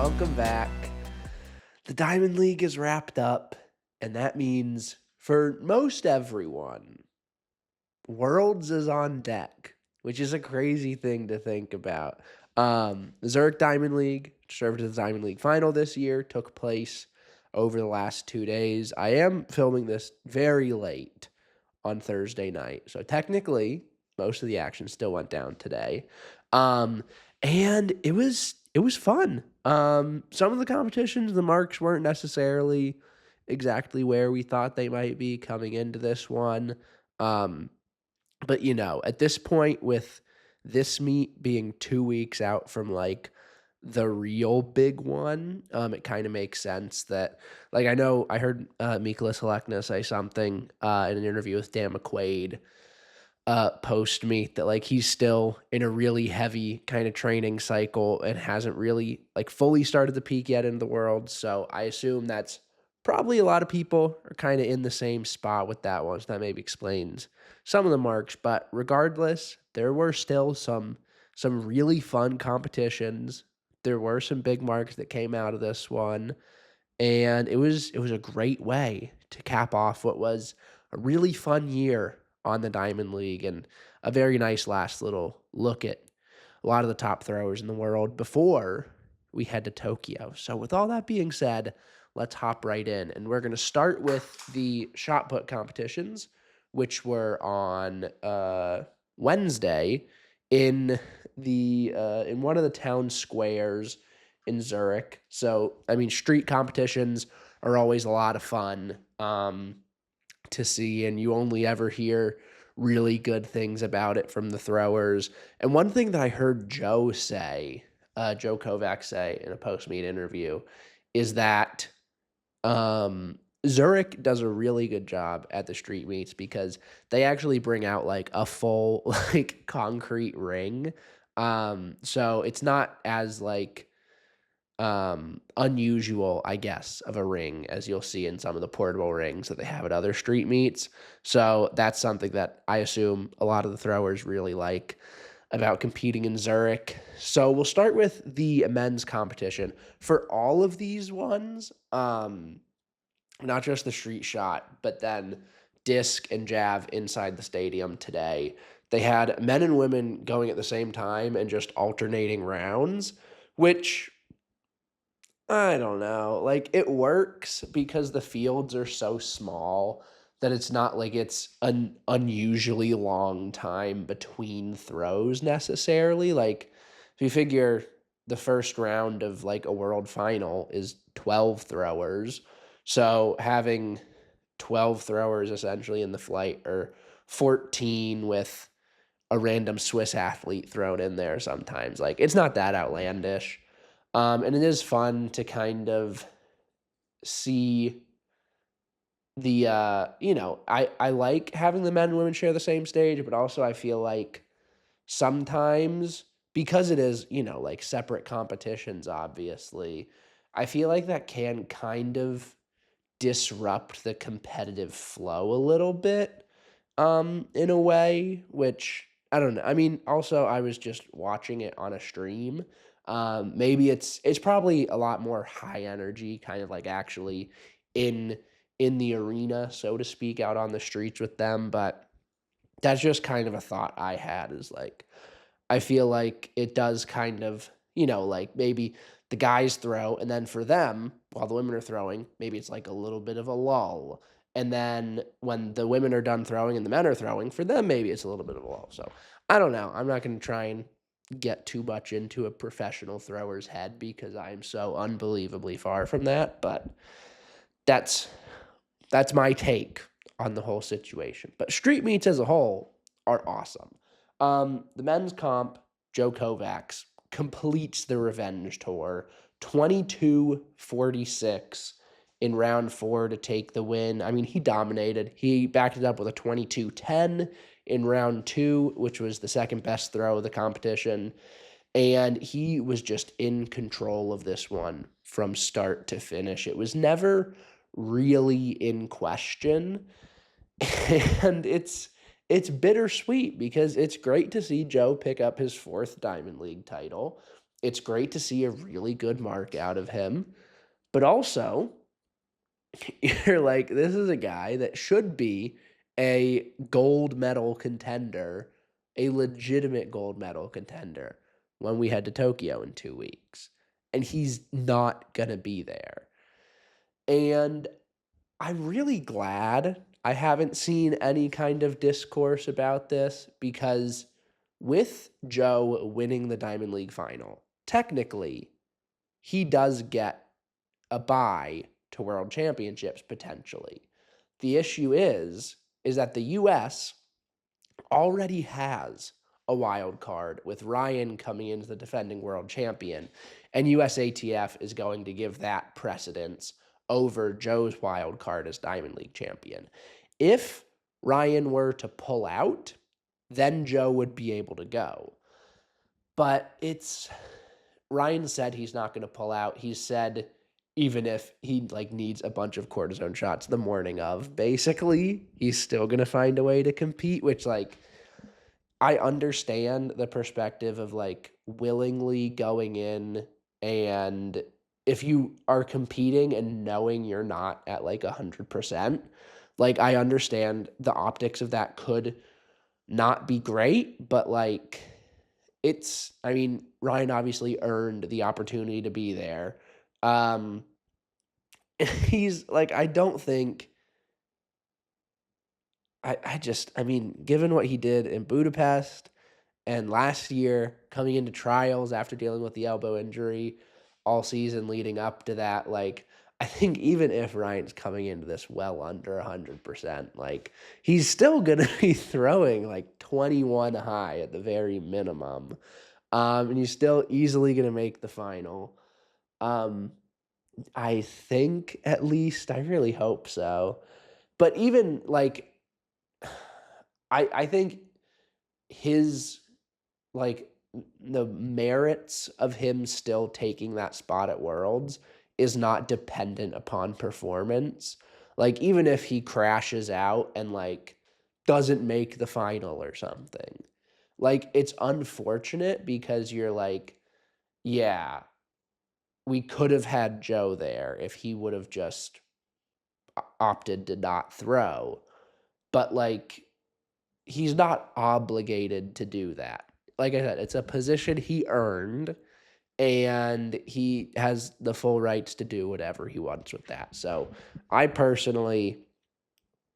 welcome back. The Diamond League is wrapped up, and that means for most everyone, Worlds is on deck, which is a crazy thing to think about. The Zurich Diamond League, served as the Diamond League final this year, took place over the last 2 days. I am filming this very late on Thursday night, so technically, most of the action still went down today. Um, and it was fun. Some of the competitions, the marks weren't necessarily exactly where we thought they might be coming into this one. Um, but at this point, with this meet being 2 weeks out from like the real big one, it kind of makes sense that, like, I know I heard Mykolas Alekna say something in an interview with Dan McQuaid post meet that like he's still in a really heavy kind of training cycle and hasn't really like fully started the peak yet in the world. So I assume that's probably a lot of people are kind of in the same spot with that one. So that maybe explains some of the marks. But regardless, there were still some really fun competitions. There were some big marks that came out of this one. And it was a great way to cap off what was a really fun year on the Diamond League and a very nice last little look at a lot of the top throwers in the world before we head to Tokyo. So with all that being said, let's hop right in. And we're going to start with the shot put competitions, which were on Wednesday in in one of the town squares in Zurich. So, I mean, street competitions are always a lot of fun to see, and you only ever hear really good things about it from the throwers. And one thing that I heard Joe Kovacs say in a post-meet interview, is that Zurich does a really good job at the street meets because they actually bring out like a full like concrete ring. So it's not as like unusual, I guess, of a ring as you'll see in some of the portable rings that they have at other street meets. So that's something that I assume a lot of the throwers really like about competing in Zurich. So we'll start with the men's competition. For all of these ones, not just the street shot, but then disc and jav inside the stadium today. They had men and women going at the same time and just alternating rounds, which I don't know. Like, it works because the fields are so small that it's not like it's an unusually long time between throws necessarily. Like, if you figure the first round of like a world final is 12 throwers, so having 12 throwers essentially in the flight, or 14 with a random Swiss athlete thrown in there sometimes, like, it's not that outlandish. And it is fun to kind of see I like having the men and women share the same stage, but also I feel like sometimes, because it is, like separate competitions, obviously, I feel like that can kind of disrupt the competitive flow a little bit, in a way, which I don't know. I mean, also I was just watching it on a stream. Maybe it's probably a lot more high energy, kind of like actually in in the arena, so to speak, out on the streets with them. But that's just kind of a thought I had, is like, I feel like it does kind of, like maybe the guys throw, and then for them, while the women are throwing, maybe it's like a little bit of a lull. And then when the women are done throwing and the men are throwing, for them, maybe it's a little bit of a lull. So I don't know. I'm not going to try and get too much into a professional thrower's head because I'm so unbelievably far from that. But that's that's my take on the whole situation. But street meets as a whole are awesome. The men's comp, Joe Kovacs, completes the revenge tour, 22-46 in round 4 to take the win. I mean, he dominated. He backed it up with a 22-10 in round 2, which was the second best throw of the competition. And he was just in control of this one from start to finish. It was never really in question. And it's bittersweet because it's great to see Joe pick up his 4th Diamond League title, it's great to see a really good mark out of him, but also you're like, this is a guy that should be a gold medal contender, a legitimate gold medal contender when we head to Tokyo in 2 weeks. And he's not going to be there. And I'm really glad I haven't seen any kind of discourse about this, because with Joe winning the Diamond League final, technically, he does get a bye to World Championships potentially. The issue is that the US already has a wild card with Ryan coming into the defending world champion, and USATF is going to give that precedence over Joe's wild card as Diamond League champion. If Ryan were to pull out, then Joe would be able to go. But Ryan said he's not going to pull out. He said even if he needs a bunch of cortisone shots the morning of, basically, he's still going to find a way to compete, which I understand the perspective of willingly going in, and if you are competing and knowing you're not at 100%, I understand the optics of that could not be great, but Ryan obviously earned the opportunity to be there. He's I don't think given what he did in Budapest and last year coming into trials after dealing with the elbow injury all season leading up to that, I think even if Ryan's coming into this well under 100%, he's still going to be throwing 21 high at the very minimum. And he's still easily going to make the final. I think, at least, I really hope so. But even I think his the merits of him still taking that spot at Worlds is not dependent upon performance. Even if he crashes out and doesn't make the final or something, it's unfortunate, because you're yeah, we could have had Joe there if he would have just opted to not throw. But he's not obligated to do that. Like I said, it's a position he earned, and he has the full rights to do whatever he wants with that. So I personally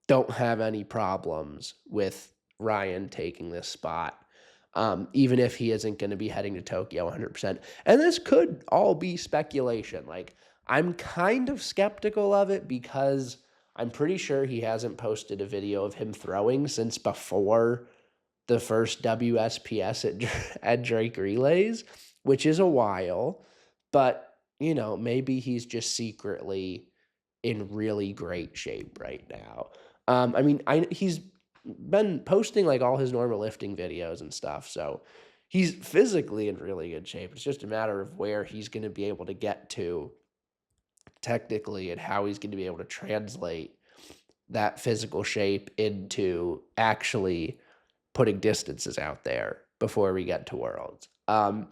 don't have any problems with Ryan taking this spot, even if he isn't going to be heading to Tokyo 100%. And this could all be speculation. I'm kind of skeptical of it, because I'm pretty sure he hasn't posted a video of him throwing since before the first WSPS at Drake Relays, which is a while. But, maybe he's just secretly in really great shape right now. He's been posting all his normal lifting videos and stuff, so he's physically in really good shape. It's just a matter of where he's going to be able to get to technically, and how he's going to be able to translate that physical shape into actually putting distances out there before we get to Worlds. And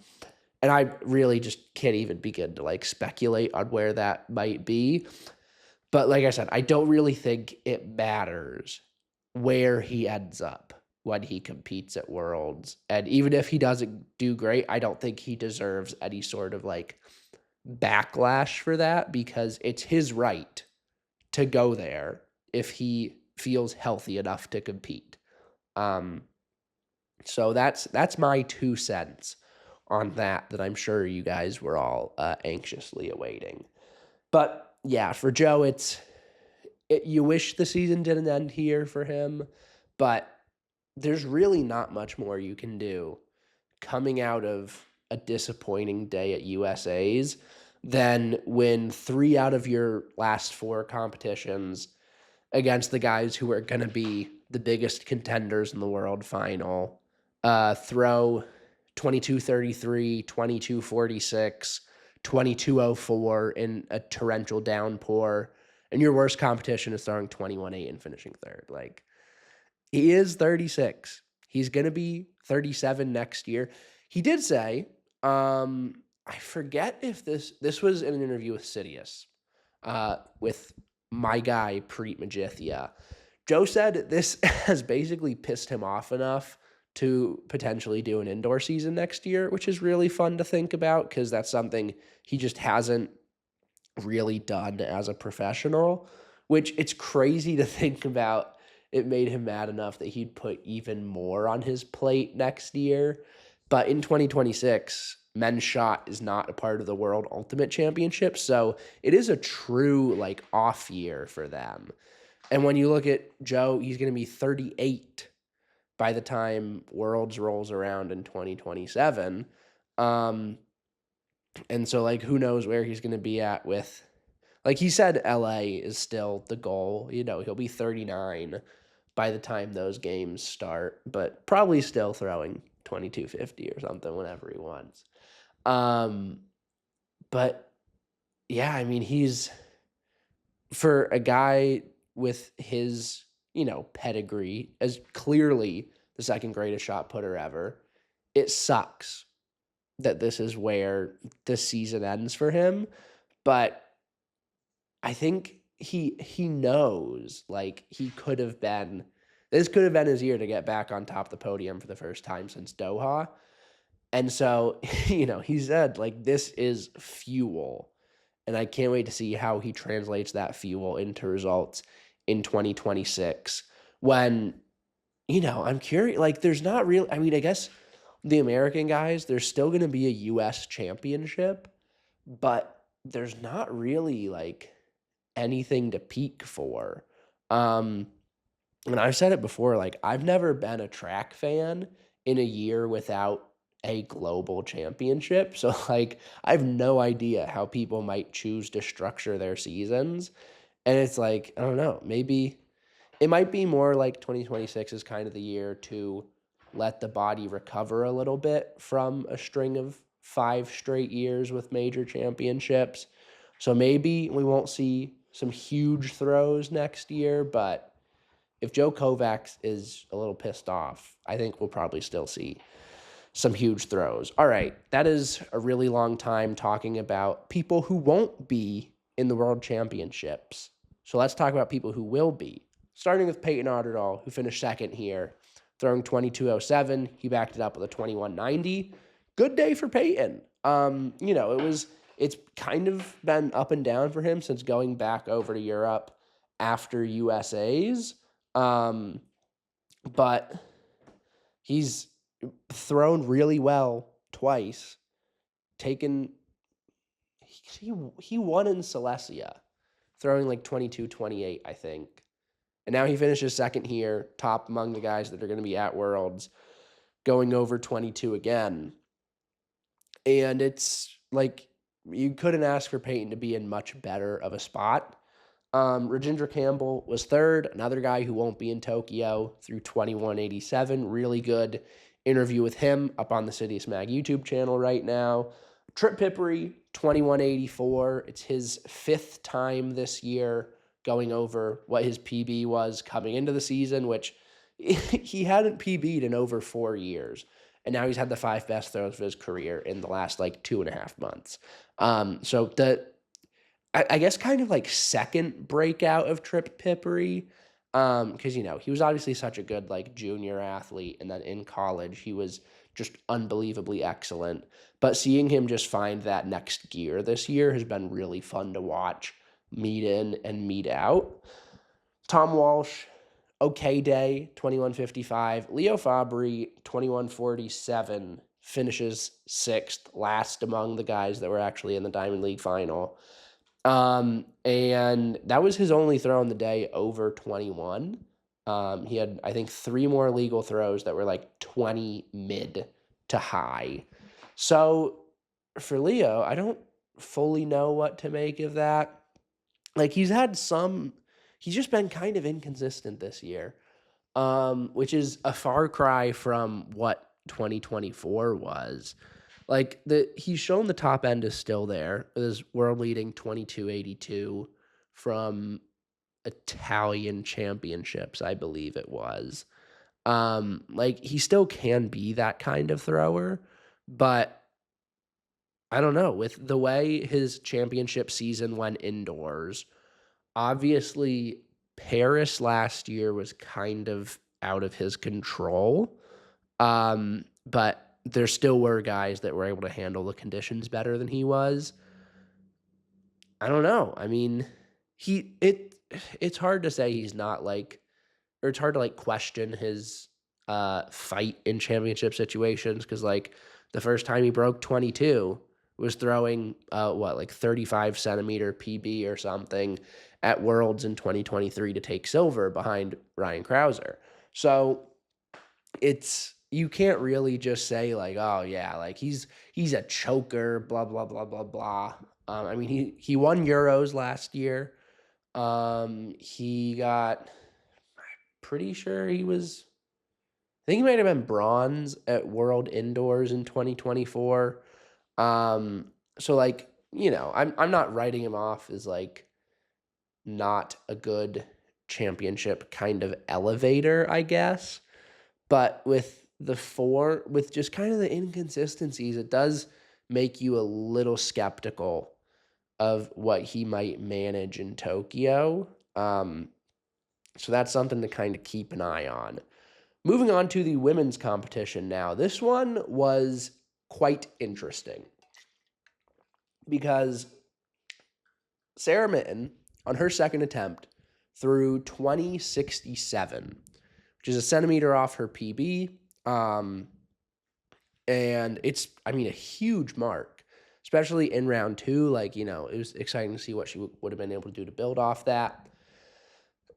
I really just can't even begin to speculate on where that might be. But like I said, I don't really think it matters where he ends up when he competes at Worlds. And even if he doesn't do great, I don't think he deserves any sort of backlash for that, because it's his right to go there if he feels healthy enough to compete. So that's my 2 cents on that I'm sure you guys were all anxiously awaiting. But yeah, for Joe, you wish the season didn't end here for him, but there's really not much more you can do coming out of a disappointing day at USA's than win 3 out of your last 4 competitions against the guys who are going to be the biggest contenders in the world final. Throw 22-33, 22-46, 22-04 in a torrential downpour, and your worst competition is throwing 21-8 and finishing third. He is 36. He's going to be 37 next year. He did say I forget if this was in an interview with Sidious, with my guy Preet Majithia. Joe said this has basically pissed him off enough to potentially do an indoor season next year, which is really fun to think about because that's something he just hasn't really done as a professional, which it's crazy to think about. It made him mad enough that he'd put even more on his plate next year. But in 2026, men's shot is not a part of the World Ultimate Championship. So it is a true like off year for them. And when you look at Joe, he's going to be 38 by the time Worlds rolls around in 2027. And so, like, who knows where he's going to be at with, like he said, LA is still the goal. You know, he'll be 39 by the time those games start, but probably still throwing 2250 or something whenever he wants. But yeah, I mean, he's, for a guy with his, pedigree as clearly the second greatest shot putter ever, it sucks that this is where the season ends for him. But I think he knows, like, this could have been his year to get back on top of the podium for the first time since Doha. And so, he said, like, this is fuel. And I can't wait to see how he translates that fuel into results in 2026 when, I'm curious, like, there's not really, I mean, I guess the American guys, there's still going to be a U.S. championship, but there's not really, like, anything to peak for. And I've said it before, like, I've never been a track fan in a year without a global championship. So, like, I have no idea how people might choose to structure their seasons. And it's like, I don't know, maybe it might be more like 2026 is kind of the year to let the body recover a little bit from a string of 5 straight years with major championships. So maybe we won't see some huge throws next year, but if Joe Kovacs is a little pissed off, I think we'll probably still see some huge throws. All right, that is a really long time talking about people who won't be in the World Championships. So let's talk about people who will be. Starting with Peyton Otterdahl, who finished second here, throwing 22.07. He backed it up with a 21.90. Good day for Peyton. It's kind of been up and down for him since going back over to Europe after USA's. But he's thrown really well twice. He won in Silesia, throwing like 22.28, I think. And now he finishes second here, top among the guys that are going to be at Worlds, going over 22 again. And it's like, you couldn't ask for Peyton to be in much better of a spot. Rajendra Campbell was third, another guy who won't be in Tokyo, through 21.87. Really good interview with him up on the Sidious Mag YouTube channel right now. Trip Pippery, 21.84. It's his 5th time this year going over what his PB was coming into the season, which he hadn't PB'd in over 4 years. And now he's had the 5 best throws of his career in the last, like, 2.5 months. So I guess kind of like second breakout of Trip Pippery, because, he was obviously such a good, like, junior athlete, and then in college he was just unbelievably excellent. But seeing him just find that next gear this year has been really fun to watch meet in and meet out. Tom Walsh, okay day, 21.55. Leo Fabry, 21.47, finishes 6th, last among the guys that were actually in the Diamond League final. And that was his only throw on the day over 21. He had, I think, 3 more legal throws that were like 20 mid to high. So for Leo, I don't fully know what to make of that. Like, he's just been kind of inconsistent this year, which is a far cry from what 2024 was. Like, he's shown the top end is still there. It is world leading 22.82 from Italian championships, I believe it was. Like, he still can be that kind of thrower, but I don't know, with the way his championship season went indoors, obviously Paris last year was kind of out of his control. But there still were guys that were able to handle the conditions better than he was. I don't know. I mean, it's hard to say he's not like, or it's hard to like question his fight in championship situations, because like the first time he broke 22 was throwing like 35 centimeter PB or something at Worlds in 2023 to take silver behind Ryan Krauser. So it's, you can't really just say like, oh yeah, like he's a choker, blah blah blah blah blah. I mean, he won Euros last year. He got, pretty sure he was, I think he might have been bronze at World Indoors in 2024. So like, I'm not writing him off as like not a good championship kind of elevator, I guess. But with just kind of the inconsistencies, it does make you a little skeptical of what he might manage in Tokyo. So that's something to kind of keep an eye on. Moving on to the women's competition now. This one was quite interesting because Sarah Mitten, on her second attempt, threw 2067, which is a centimeter off her PB. And it's, I mean, a huge mark, especially in round two. Like, it was exciting to see what she would have been able to do to build off that.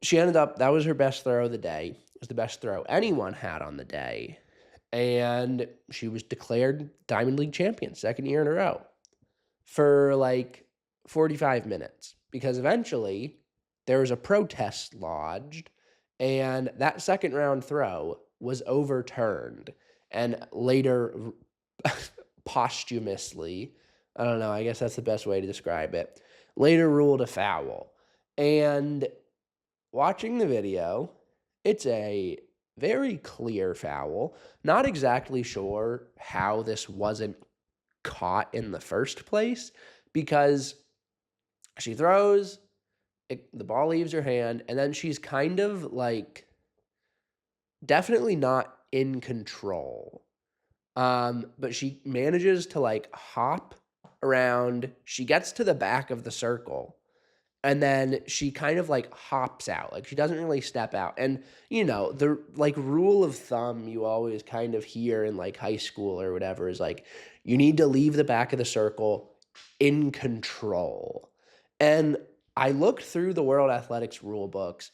She ended up, that was her best throw of the day. It was the best throw anyone had on the day. And she was declared Diamond League champion, second year in a row, for like 45 minutes. Because eventually there was a protest lodged, and that second round throw was overturned. And later, posthumously, I don't know, I guess that's the best way to describe it, later ruled a foul. And watching the video, it's a very clear foul. Not exactly sure how this wasn't caught in the first place, because she throws, the ball leaves her hand, and then she's kind of like definitely not in control. But she manages to like hop around. She gets to the back of the circle, and then she kind of like hops out. Like she doesn't really step out. And the like rule of thumb you always kind of hear in like high school or whatever is like, you need to leave the back of the circle in control. And I looked through the World Athletics rule books,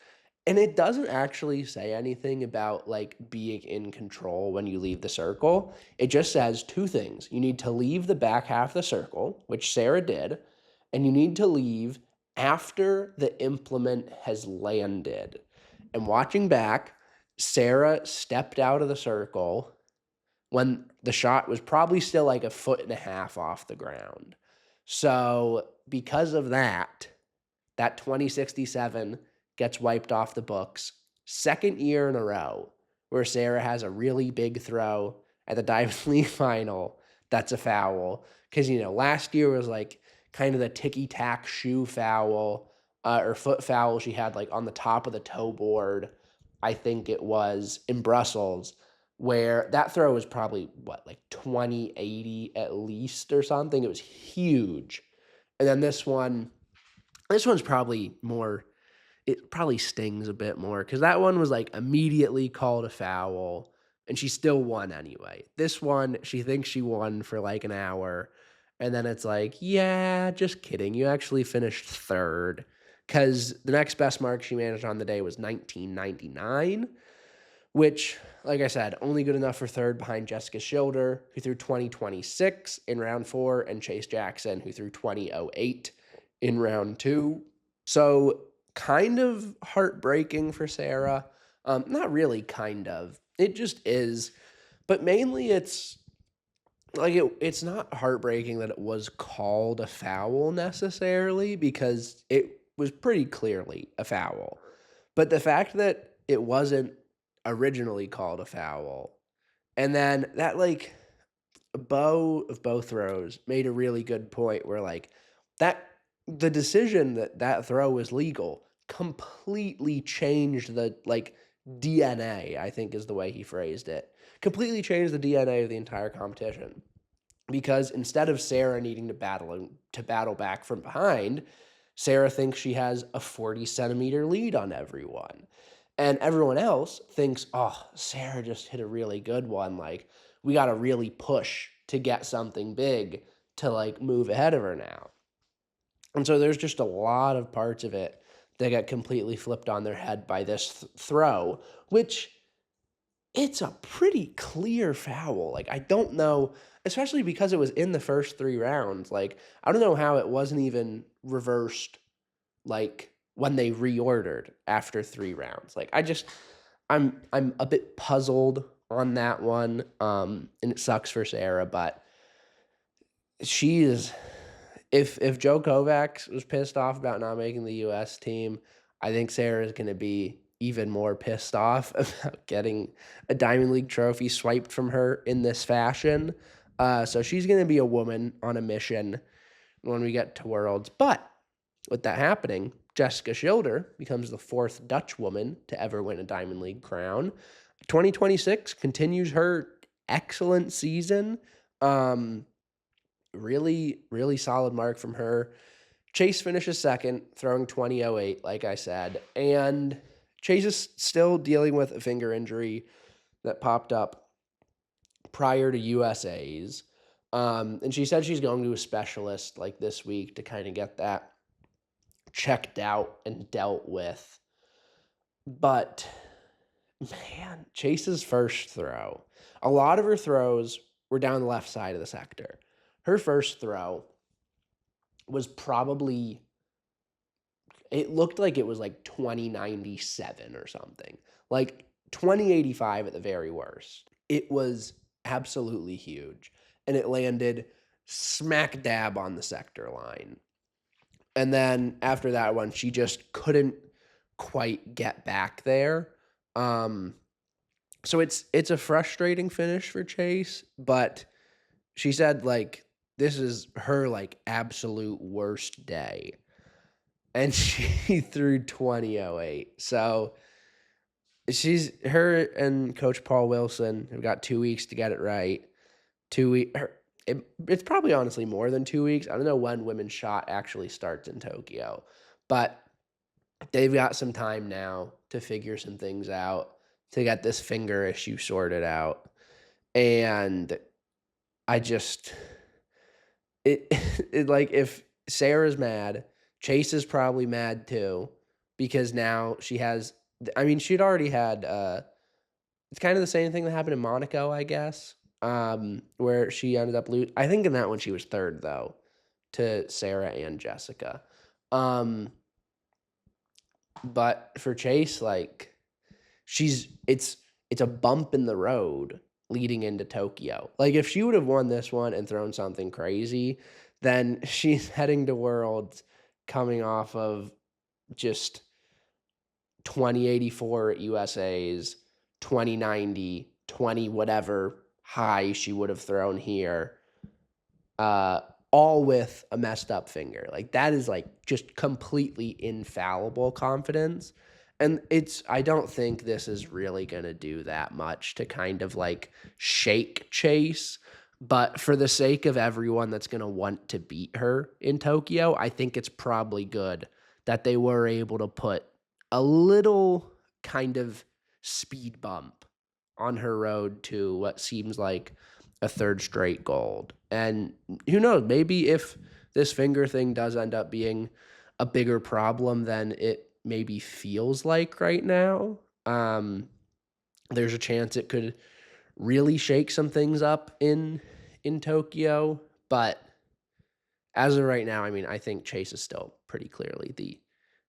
and it doesn't actually say anything about like being in control when you leave the circle. It just says two things. You need to leave the back half of the circle, which Sarah did, and you need to leave after the implement has landed. And watching back, Sarah stepped out of the circle when the shot was probably still like a foot and a half off the ground. So because of that, that 2067 gets wiped off the books. Second year in a row where Sarah has a really big throw at the Diamond League final that's a foul. Because, last year was like kind of the ticky-tack shoe foul or foot foul she had like on the top of the toe board, I think it was, in Brussels, where that throw was probably, like 2080 at least or something. It was huge. And then this one's probably more, it probably stings a bit more, because that one was like immediately called a foul, and she still won anyway. This one, she thinks she won for like an hour, and then it's like, yeah, just kidding. You actually finished third, because the next best mark she managed on the day was 1999, which, like I said, only good enough for third behind Jessica Schilder, who threw 2026 in round 4, and Chase Jackson, who threw 2008 in round 2. So kind of heartbreaking for Sarah. Not really kind of. It just is. But mainly it's like it's not heartbreaking that it was called a foul necessarily, because it was pretty clearly a foul. But the fact that it wasn't originally called a foul, and then that like Bo of both throws made a really good point where like that the decision that that throw was legal completely changed the like DNA, I think is the way he phrased it. Completely changed the DNA of the entire competition. Because instead of Sarah needing to battle back from behind, Sarah thinks she has a 40-centimeter lead on everyone. And everyone else thinks, oh, Sarah just hit a really good one. Like, we got to really push to get something big to like move ahead of her now. And so there's just a lot of parts of it that get completely flipped on their head by this throw, which it's a pretty clear foul. Like, I don't know, especially because it was in the first 3 rounds. Like, I don't know how it wasn't even reversed, like, when they reordered after 3 rounds. Like, I'm a bit puzzled on that one. And it sucks for Sarah, but she is, if Joe Kovacs was pissed off about not making the US team, I think Sarah is going to be even more pissed off about getting a Diamond League trophy swiped from her in this fashion. So she's going to be a woman on a mission when we get to Worlds. But with that happening, Jessica Schilder becomes the 4th Dutch woman to ever win a Diamond League crown. 2026 continues her excellent season. Really, really solid mark from her. Chase finishes second, throwing 20.08, like I said. And Chase is still dealing with a finger injury that popped up prior to USA's. And she said she's going to a specialist like this week to kind of get that checked out and dealt with. But, man, Chase's first throw, a lot of her throws were down the left side of the sector. Her first throw was probably, it looked like it was like 2097 or something, like 2085 at the very worst. It was absolutely huge, and it landed smack dab on the sector line. And then after that one, she just couldn't quite get back there. So it's a frustrating finish for Chase, but she said like this is her like absolute worst day. And she threw 20.08. So her and Coach Paul Wilson have got 2 weeks to get it right. 2 weeks. It's probably honestly more than 2 weeks. I don't know when women's shot actually starts in Tokyo, but they've got some time now to figure some things out, to get this finger issue sorted out. And I just, it like if Sarah's mad, Chase is probably mad too, because now she has, I mean, she'd already had, it's kind of the same thing that happened in Monaco, I guess, where she ended up losing. I think in that one she was third, though, to Sarah and Jessica. But for Chase, like, it's a bump in the road leading into Tokyo. Like, if she would have won this one and thrown something crazy, then she's heading to Worlds coming off of just 2084 at USA's, 2090, 20 whatever high she would have thrown here, all with a messed up finger. Like, that is like just completely infallible confidence. And I don't think this is really going to do that much to kind of like shake Chase. But for the sake of everyone that's going to want to beat her in Tokyo, I think it's probably good that they were able to put a little kind of speed bump on her road to what seems like a 3rd straight gold. And who knows, maybe if this finger thing does end up being a bigger problem than it maybe feels like right now, there's a chance it could really shake some things up in Tokyo. But as of right now, I mean, I think Chase is still pretty clearly the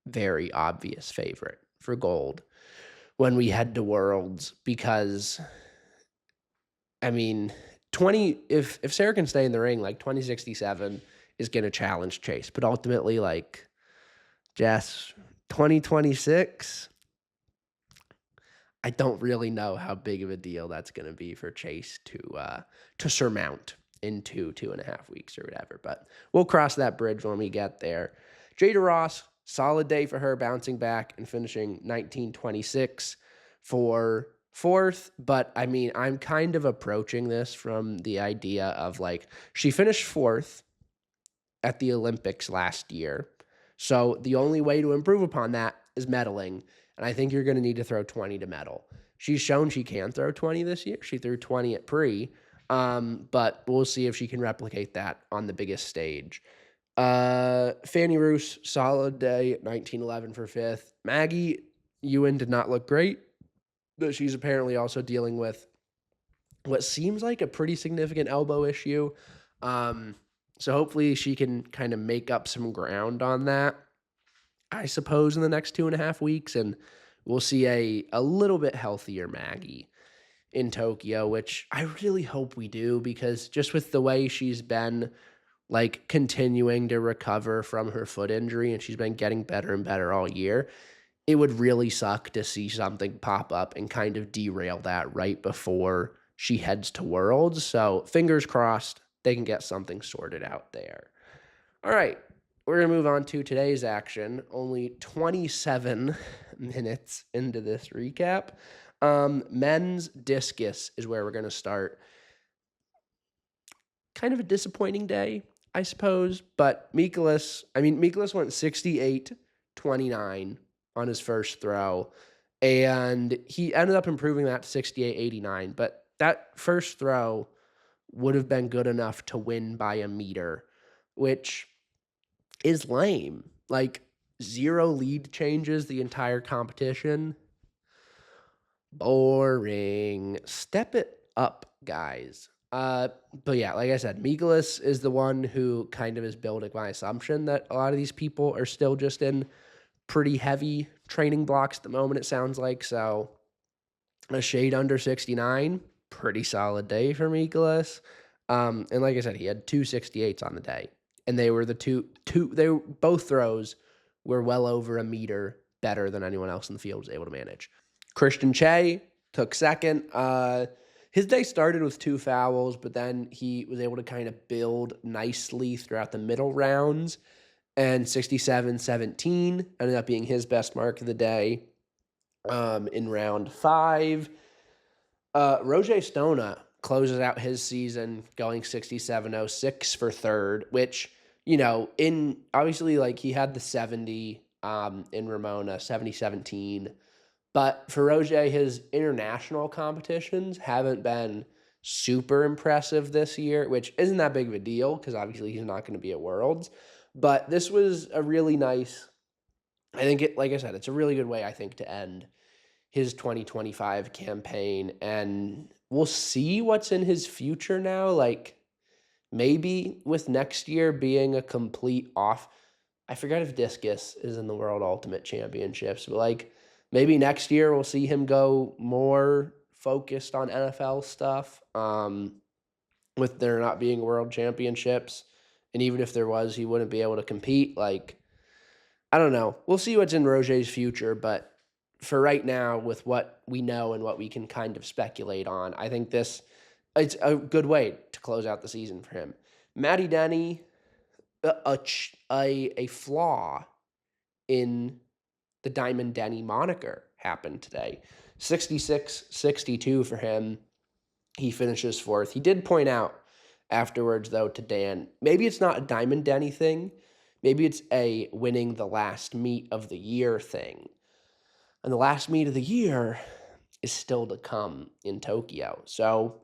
very obvious favorite for gold when we head to Worlds, because I mean, if Sarah can stay in the ring, like 2067 is going to challenge Chase, but ultimately, like, Jess, 2026, I don't really know how big of a deal that's going to be for Chase to surmount in 2.5 weeks or whatever. But we'll cross that bridge when we get there. Jada Ross, solid day for her, bouncing back and finishing 1926 for fourth. But I mean, I'm kind of approaching this from the idea of like she finished fourth at the Olympics last year. So the only way to improve upon that is medaling. And I think you're going to need to throw 20 to medal. She's shown she can throw 20 this year. She threw 20 at pre. But we'll see if she can replicate that on the biggest stage. Fanny Roos, solid day, 1911 for fifth. Maggie Ewan did not look great, but she's apparently also dealing with what seems like a pretty significant elbow issue. So hopefully she can kind of make up some ground on that, I suppose, in the next 2.5 weeks, and we'll see a little bit healthier Maggie in Tokyo, which I really hope we do, because just with the way she's been like continuing to recover from her foot injury and she's been getting better and better all year, it would really suck to see something pop up and kind of derail that right before she heads to Worlds. So fingers crossed they can get something sorted out there. All right, we're going to move on to today's action. Only 27 minutes into this recap. Men's discus is where we're going to start. Kind of a disappointing day, I suppose, but Mykolas went 68-29 on his first throw, and he ended up improving that to 68-89, but that first throw would have been good enough to win by a meter, which is lame. Like, 0 lead changes the entire competition. Boring. Step it up, guys. But yeah, like I said, Mykolas is the one who kind of is building my assumption that a lot of these people are still just in pretty heavy training blocks at the moment, it sounds like. So a shade under 69, pretty solid day for Mykolas. And like I said, he had 268s on the day, and they were both throws were well over a meter better than anyone else in the field was able to manage. Christian Che took second. His day started with 2 fouls, but then he was able to kind of build nicely throughout the middle rounds, and 67-17 ended up being his best mark of the day. In round 5, Roger Stona closes out his season going 67-06 for third, which, obviously, like, he had the 70 in Ramona, 70-17. But for Roger, his international competitions haven't been super impressive this year, which isn't that big of a deal because obviously he's not going to be at Worlds. But this was a really nice, like I said, it's a really good way, I think, to end his 2025 campaign. And we'll see what's in his future now. Like, maybe with next year being a complete off, I forgot if Discus is in the World Ultimate Championships, but like, maybe next year we'll see him go more focused on NFL stuff, with there not being World Championships. And even if there was, he wouldn't be able to compete. Like, I don't know. We'll see what's in Roger's future, but for right now, with what we know and what we can kind of speculate on, I think it's a good way to close out the season for him. Matty Denny, a flaw in the Diamond Denny moniker happened today. 66-62 for him. He finishes fourth. He did point out afterwards, though, to Dan, maybe it's not a Diamond Denny thing. Maybe it's a winning the last meet of the year thing. And the last meet of the year is still to come in Tokyo. So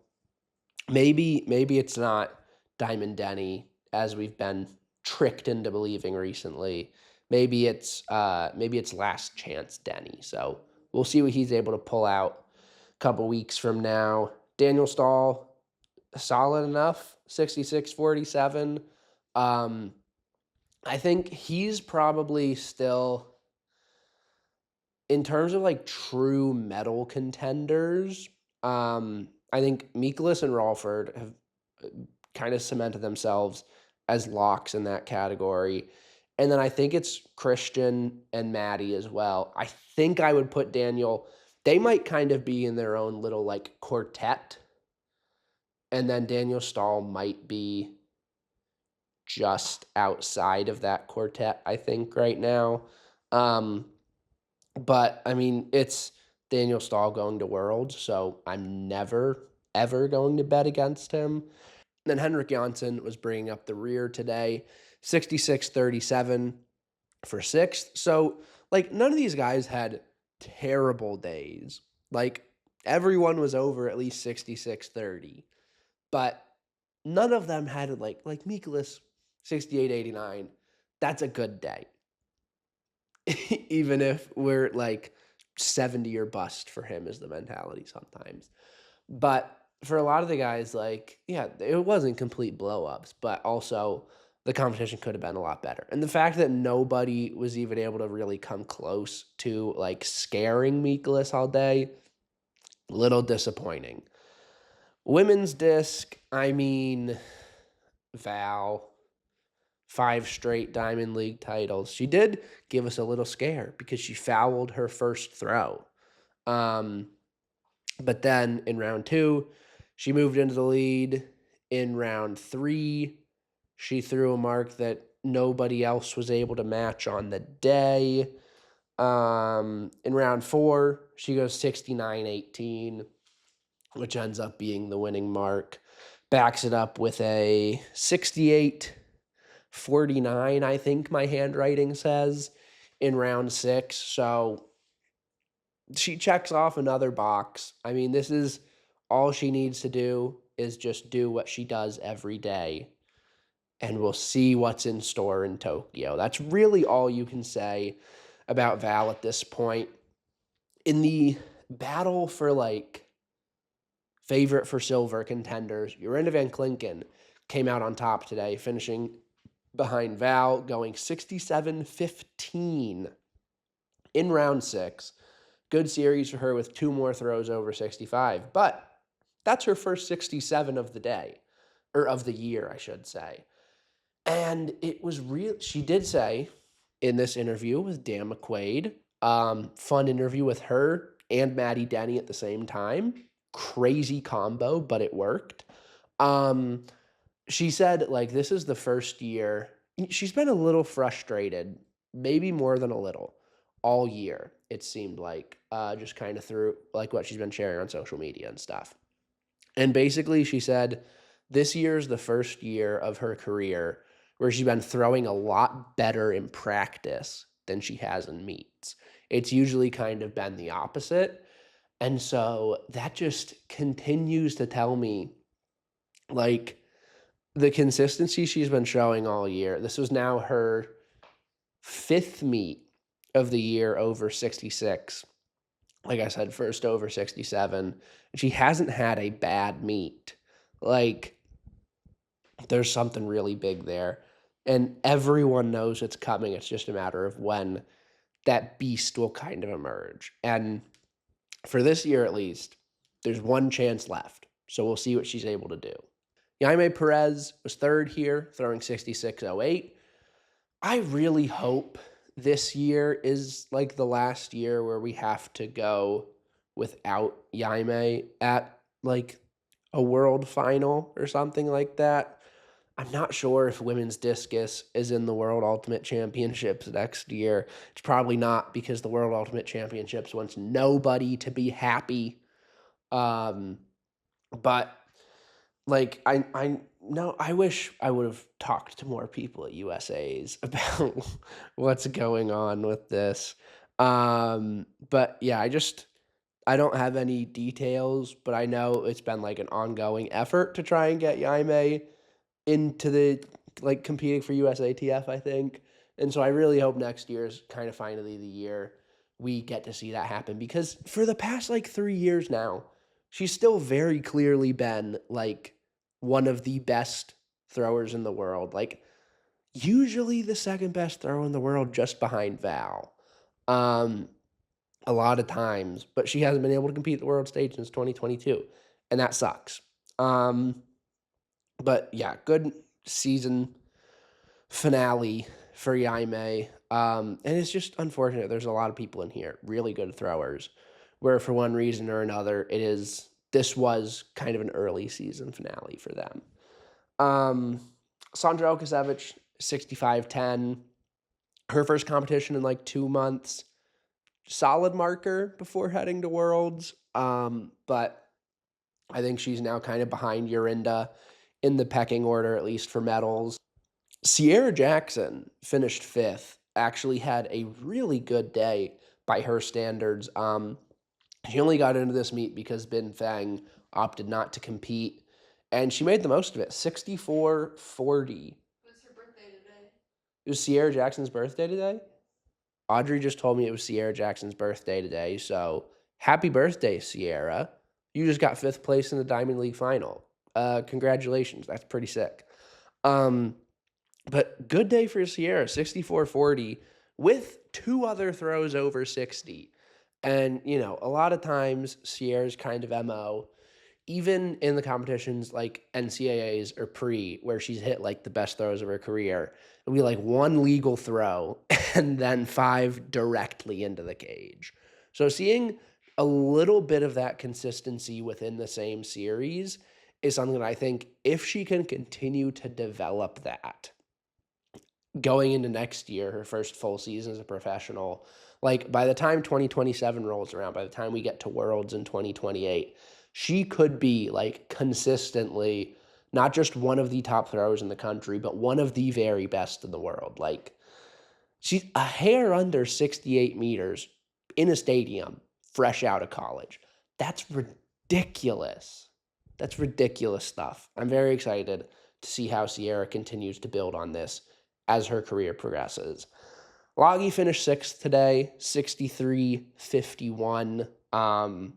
maybe it's not Diamond Denny, as we've been tricked into believing recently. Maybe it's last chance Denny. So we'll see what he's able to pull out a couple weeks from now. Daniel Stahl, solid enough, 66-47. I think he's probably still, in terms of like true medal contenders, I think Mykolas and Ralford have kind of cemented themselves as locks in that category. And then I think it's Christian and Maddie as well. I think I would put Daniel they might kind of be in their own little like quartet, and then Daniel Stahl might be just outside of that quartet, I think, right now. Um, but I mean, it's Daniel Stahl going to Worlds, so I'm never ever going to bet against him. Then Henrik Janssen was bringing up the rear today, 66-37 for sixth. So, like, none of these guys had terrible days. Like, everyone was over at least 66-30, but none of them had like Mykolas 68-89. That's a good day. Even if we're like 70 or bust for him is the mentality sometimes. But for a lot of the guys, like, yeah, it wasn't complete blow ups, but also the competition could have been a lot better. And the fact that nobody was even able to really come close to like scaring Mykolas all day, a little disappointing. Women's disc, I mean, Val, 5 straight Diamond League titles. She did give us a little scare because she fouled her first throw. But then in round 2, she moved into the lead. In round 3, she threw a mark that nobody else was able to match on the day. In round 4, she goes 69-18, which ends up being the winning mark. Backs it up with a 68-49, I think my handwriting says, in round 6. So she checks off another box. I mean, this is all she needs to do is just do what she does every day, and we'll see what's in store in Tokyo. That's really all you can say about Val at this point. In the battle for like favorite for silver contenders, Jorinda Van Klinken came out on top today, finishing behind Val, going 67-15 in round 6. Good series for her with 2 more throws over 65. But that's her first 67 of the day, or of the year, I should say. And it was real. She did say in this interview with Dan McQuaid, fun interview with her and Maddie Denny at the same time. Crazy combo, but it worked. She said, like, this is the first year. She's been a little frustrated, maybe more than a little, all year, it seemed like, just kind of through, like, what she's been sharing on social media and stuff. And basically, she said, this year is the first year of her career where she's been throwing a lot better in practice than she has in meets. It's usually kind of been the opposite. And so that just continues to tell me, like, the consistency she's been showing all year. This was now her 5th meet of the year over 66. Like I said, first over 67. She hasn't had a bad meet. Like, there's something really big there. And everyone knows it's coming. It's just a matter of when that beast will kind of emerge. And for this year at least, there's one chance left. So we'll see what she's able to do. Jaime Perez was 3rd here, throwing 66-08. I really hope this year is like the last year where we have to go without Jaime at like a world final or something like that. I'm not sure if women's discus is in the World Ultimate Championships next year. It's probably not, because the World Ultimate Championships wants nobody to be happy. But like I wish I would have talked to more people at USA's about what's going on with this. But yeah, I don't have any details, but I know it's been like an ongoing effort to try and get Jaime into the like competing for USATF, I think. And so I really hope next year is kind of finally the year we get to see that happen, because for the past like 3 years now, she's still very clearly been like one of the best throwers in the world. Like, usually the second best thrower in the world, just behind Val. A lot of times, but she hasn't been able to compete at the world stage since 2022, and that sucks. But yeah, good season finale for Jaime. And it's just unfortunate. There's a lot of people in here, really good throwers, where for one reason or another, this was kind of an early season finale for them. Sandra Okasevich, 65-10. Her first competition in like 2 months. Solid marker before heading to Worlds. But I think she's now kind of behind Yorinda in the pecking order, at least for medals. Sierra Jackson finished 5th, actually had a really good day by her standards. She only got into this meet because Bin Feng opted not to compete, and she made the most of it, 64-40. What's her birthday today? It was Sierra Jackson's birthday today? Audrey just told me it was Sierra Jackson's birthday today, so happy birthday, Sierra. You just got 5th place in the Diamond League final. Congratulations. That's pretty sick. But good day for Sierra, 64-40, with 2 other throws over 60. And, a lot of times Sierra's kind of MO, even in the competitions like NCAAs or pre, where she's hit like the best throws of her career, it'll be like 1 legal throw and then 5 directly into the cage. So seeing a little bit of that consistency within the same series is something that I think if she can continue to develop that going into next year, her first full season as a professional, like by the time 2027 rolls around, by the time we get to Worlds in 2028, she could be like consistently not just one of the top throwers in the country, but one of the very best in the world. Like she's a hair under 68 meters in a stadium, fresh out of college. That's ridiculous. That's ridiculous stuff. I'm very excited to see how Sierra continues to build on this as her career progresses. Loggy finished 6th today, 63-51.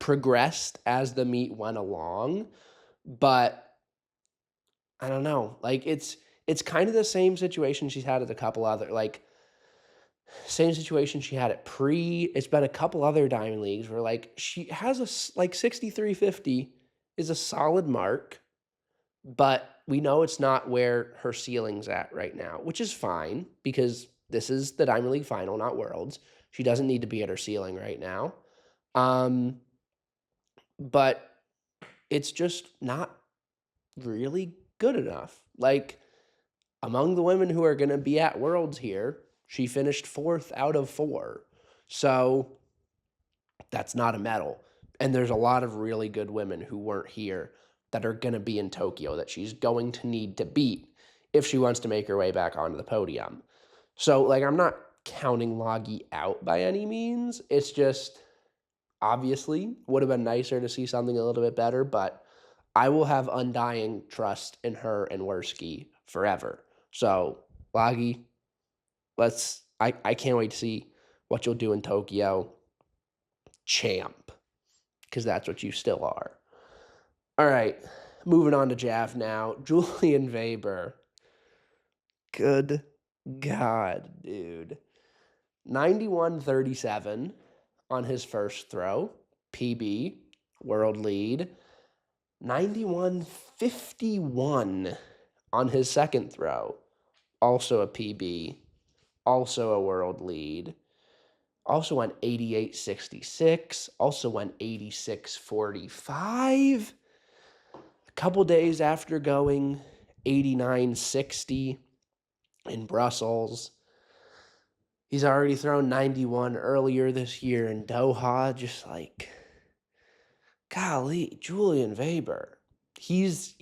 Progressed as the meet went along, but I don't know. Like it's kind of the same situation she's had at a couple other, like same situation she had at pre. It's been a couple other Diamond Leagues where like she has a like 63-50 is a solid mark, but we know it's not where her ceiling's at right now, which is fine because this is the Diamond League final, not Worlds. She doesn't need to be at her ceiling right now. But it's just not really good enough. Like among the women who are going to be at Worlds here, she finished 4th out of 4. So that's not a medal. And there's a lot of really good women who weren't here that are going to be in Tokyo that she's going to need to beat if she wants to make her way back onto the podium. So, like, I'm not counting Loggy out by any means. It's just obviously would have been nicer to see something a little bit better, but I will have undying trust in her and Worski forever. So, Loggy, I can't wait to see what you'll do in Tokyo. Champ, because that's what you still are. All right, moving on to Jav now. Julian Weber. Good God, dude. 91-37 on his first throw, PB, world lead. 91-51 on his second throw, also a PB, also a world lead. Also went 88-66, also went 86-45. A couple days after going 89-60 in Brussels. He's already thrown 91 earlier this year in Doha. Just like, golly, Julian Weber. He's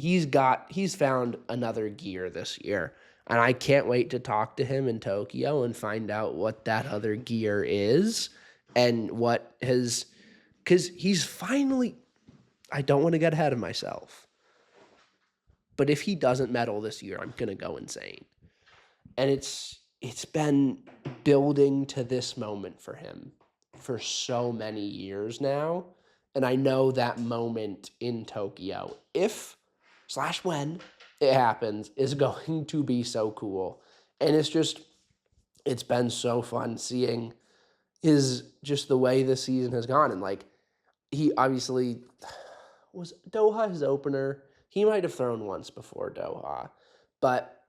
found another gear this year. And I can't wait to talk to him in Tokyo and find out what that other gear is and what his, because he's finally, I don't want to get ahead of myself, but if he doesn't medal this year, I'm going to go insane. And it's been building to this moment for him for so many years now. And I know that moment in Tokyo, if/when it happens, is going to be so cool. And it's been so fun seeing just the way this season has gone. And like, he obviously was Doha his opener. He might have thrown once before Doha, but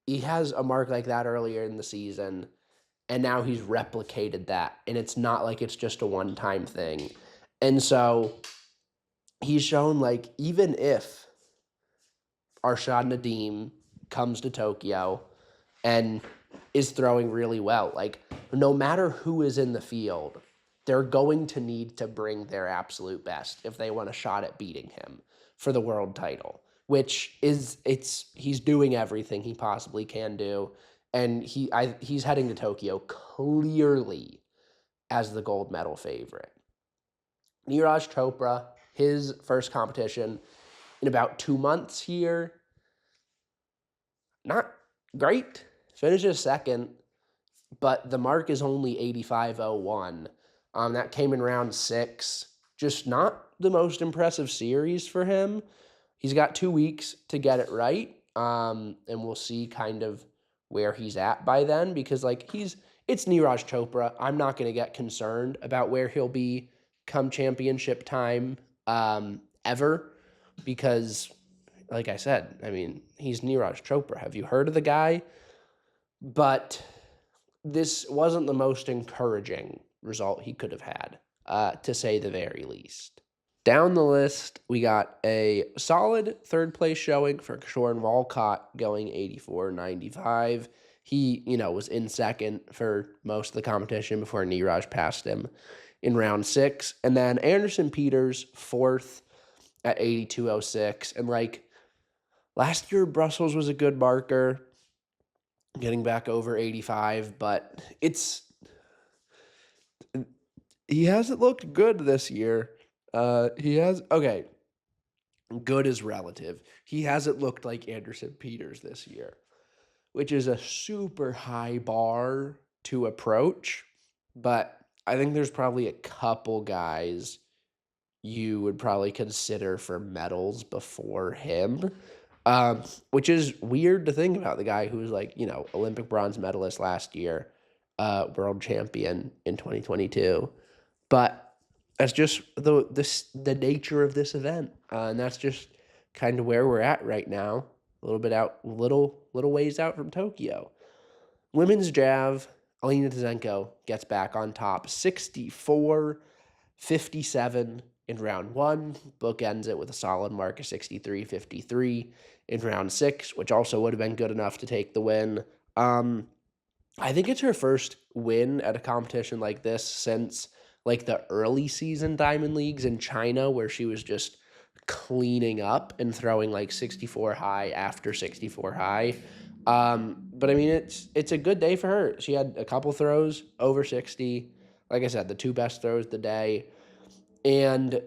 he has a mark like that earlier in the season. and now he's replicated that, and it's not like it's just a one-time thing. And so he's shown, like, even if Arshad Nadeem comes to Tokyo and is throwing really well, like, no matter who is in the field, they're going to need to bring their absolute best if they want a shot at beating him for the world title, which is, he's doing everything he possibly can do, and he's heading to Tokyo clearly as the gold medal favorite. Neeraj Chopra, his first competition in about 2 months here, not great. Finishes second, but the mark is only 85.01. That came in round 6. Just not the most impressive series for him. He's got 2 weeks to get it right, and we'll see kind of where he's at by then, because, like, it's Neeraj Chopra. I'm not going to get concerned about where he'll be come championship time ever, because, like I said, I mean, he's Neeraj Chopra. Have you heard of the guy? But this wasn't the most encouraging result he could have had, to say the very least. Down the list, we got a solid third place showing for Kishore Walcott, going 84.95. He, was in second for most of the competition before Neeraj passed him in round 6. And then Anderson Peters, fourth at 82.06. And, like, last year, Brussels was a good marker, getting back over 85, but he hasn't looked good this year. Okay, good is relative. He hasn't looked like Anderson Peters this year, which is a super high bar to approach, but I think there's probably a couple guys you would probably consider for medals before him, which is weird to think about. The guy who was, like, Olympic bronze medalist last year, world champion in 2022. But that's just the nature of this event, and that's just kind of where we're at right now. A little bit out, little ways out from Tokyo. Women's jav, Alina Tzenko gets back on top, 64-57 in round 1. Bookends it with a solid mark of 63-53 in round 6, which also would have been good enough to take the win. I think it's her first win at a competition like this since, like, the early season Diamond Leagues in China, where she was just cleaning up and throwing, like, 64 high after 64 high. But I mean, it's a good day for her. She had a couple throws over 60. Like I said, the 2 best throws of the day. And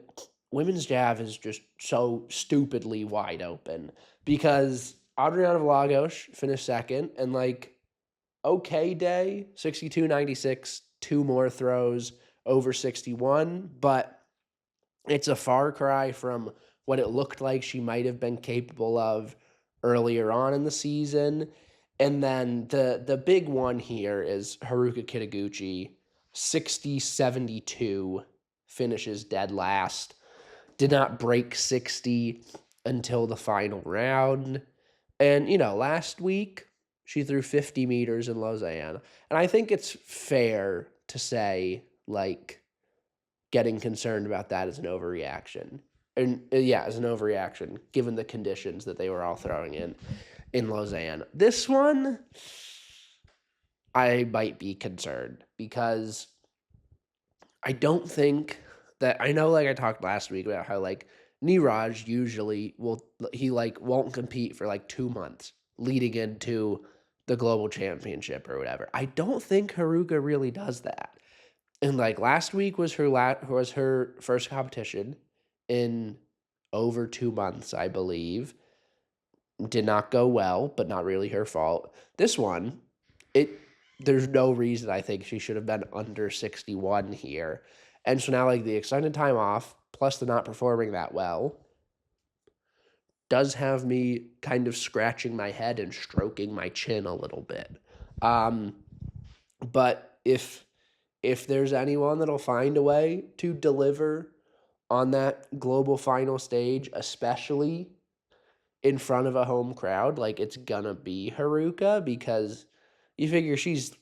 women's jav is just so stupidly wide open, because Adriana Vlagos finished second, and, like, okay day, 62.96, 2 more throws over 61, but it's a far cry from what it looked like she might have been capable of earlier on in the season. And then the big one here is Haruka Kitaguchi, 60.72, finishes dead last. Did not break 60 until the final round. And, last week she threw 50 meters in Lausanne. And I think it's fair to say, like, getting concerned about that is an overreaction. And as an overreaction, given the conditions that they were all throwing in Lausanne. This one, I might be concerned, because I don't think that, I know, like, I talked last week about how, like, Neeraj usually won't compete for, like, 2 months leading into the global championship or whatever. I don't think Haruka really does that. And, like, last week was her first competition in over 2 months, I believe. Did not go well, but not really her fault. This one, there's no reason I think she should have been under 61 here. And so now, like, the extended time off, plus the not performing that well, does have me kind of scratching my head and stroking my chin a little bit. But if there's anyone that'll find a way to deliver on that global final stage, especially in front of a home crowd, like, it's gonna be Haruka, because you figure she's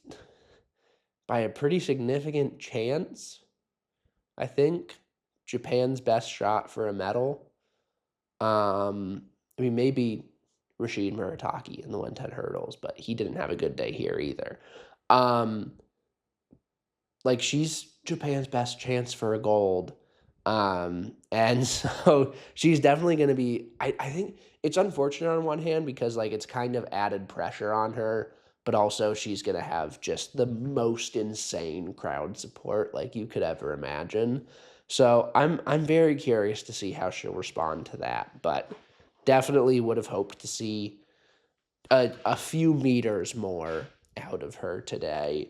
by a pretty significant chance, I think, Japan's best shot for a medal. I mean, maybe Rashid Murataki in the 110 hurdles, but he didn't have a good day here either. Like, she's Japan's best chance for a gold. And so she's definitely going to be, I think it's unfortunate on one hand because, like, it's kind of added pressure on her, but also she's going to have just the most insane crowd support like you could ever imagine. So I'm very curious to see how she'll respond to that, but definitely would have hoped to see a few meters more out of her today.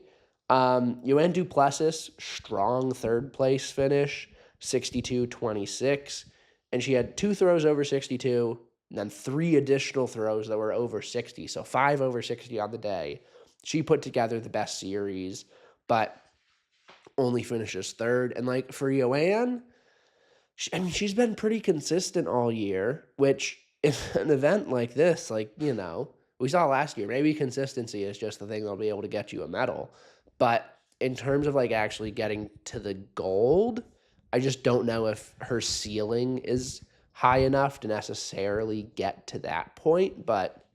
Joanne Duplessis, strong third place finish, 62.26. And she had 2 throws over 62, and then 3 additional throws that were over 60. So 5 over 60 on the day. She put together the best series, but only finishes third. And like for Joanne, I mean, she's been pretty consistent all year, which if an event like this, like, you know, we saw last year, maybe consistency is just the thing that'll be able to get you a medal. But in terms of like actually getting to the gold, I just don't know if her ceiling is high enough to necessarily get to that point, but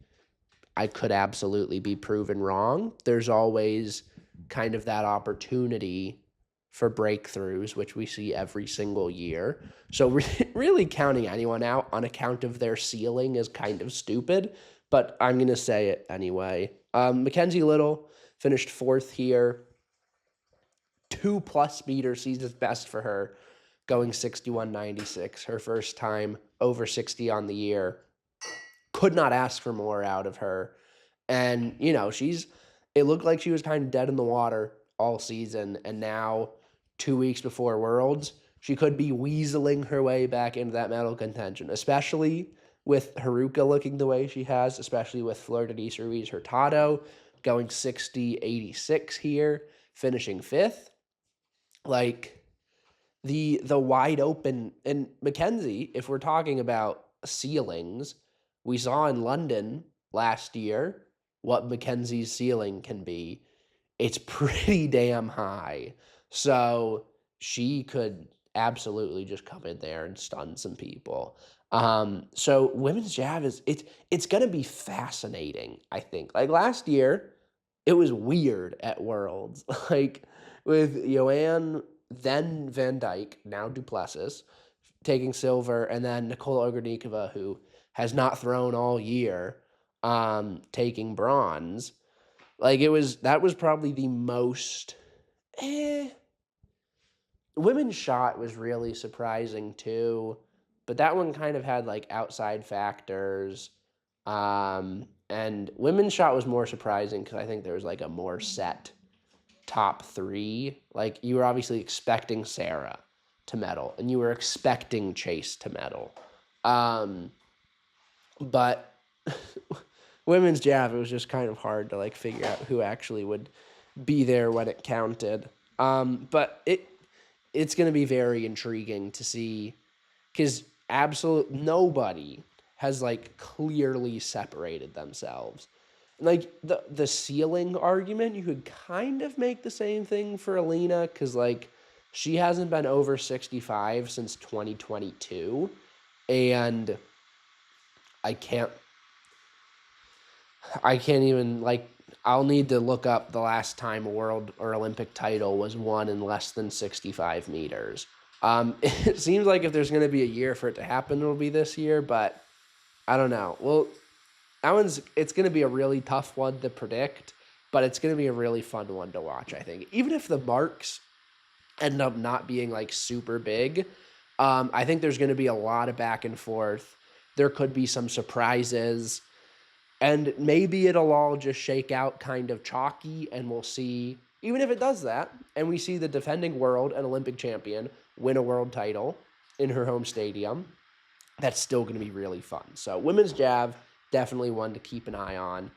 I could absolutely be proven wrong. There's always kind of that opportunity for breakthroughs, which we see every single year. So really counting anyone out on account of their ceiling is kind of stupid, but I'm going to say it anyway. Mackenzie Little finished 4th here. 2+ meters season's best for her, going 61.96. Her first time over 60 on the year. Could not ask for more out of her. And, you know, it looked like she was kind of dead in the water all season. And now, 2 weeks before Worlds, she could be weaseling her way back into that medal contention, especially with Haruka looking the way she has, especially with Flor Denise Ruiz Hurtado going 60.86 here, finishing 5th. Like, the wide open, and Mackenzie, if we're talking about ceilings, we saw in London last year what Mackenzie's ceiling can be. It's pretty damn high. So she could absolutely just come in there and stun some people. So women's jab it's gonna be fascinating, I think. Like last year, it was weird at Worlds. Like with Joanne, then Van Dyke, now Duplessis, taking silver, and then Nikola Ogrodnikova, who has not thrown all year, taking bronze. Like that was probably the most women's shot was really surprising too, but that one kind of had like outside factors. And women's shot was more surprising because I think there was like a more set top 3. Like you were obviously expecting Sarah to medal, and you were expecting Chase to medal. But women's jab, it was just kind of hard to like figure out who actually would be there when it counted. But it's going to be very intriguing to see because nobody has like clearly separated themselves. Like the ceiling argument, you could kind of make the same thing for Alekna because like she hasn't been over 65 since 2022, and I can't even, like, I'll need to look up the last time a world or Olympic title was won in less than 65 meters. It seems like if there's going to be a year for it to happen, it'll be this year, but I don't know. Well, it's going to be a really tough one to predict, but it's going to be a really fun one to watch, I think. Even if the marks end up not being, like, super big, I think there's going to be a lot of back and forth. There could be some surprises. And maybe it'll all just shake out kind of chalky, and we'll see, even if it does that, and we see the defending world and Olympic champion win a world title in her home stadium, that's still going to be really fun. So women's jab, definitely one to keep an eye on.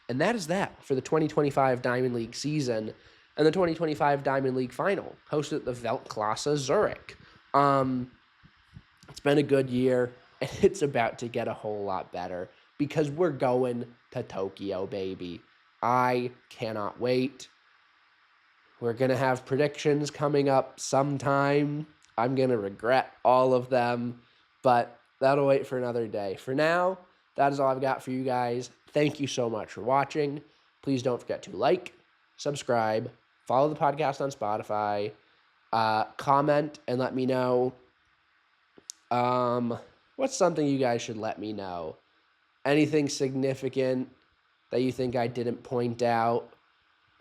And that is that for the 2025 Diamond League season and the 2025 Diamond League final, hosted at the Weltklasse Zurich. It's been a good year, and it's about to get a whole lot better because we're going to Tokyo, baby. I cannot wait. We're going to have predictions coming up sometime. I'm going to regret all of them, but that'll wait for another day. For now, that is all I've got for you guys. Thank you so much for watching. Please don't forget to like, subscribe, follow the podcast on Spotify, comment, and let me know what's something you guys should let me know. Anything significant that you think I didn't point out,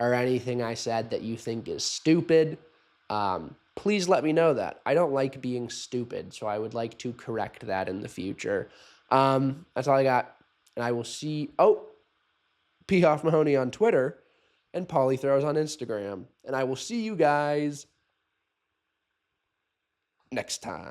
or anything I said that you think is stupid, please let me know that. I don't like being stupid, so I would like to correct that in the future. That's all I got. And I will see... Oh! P. Hoff Mahoney on Twitter, and Paulie Throws on Instagram. And I will see you guys next time.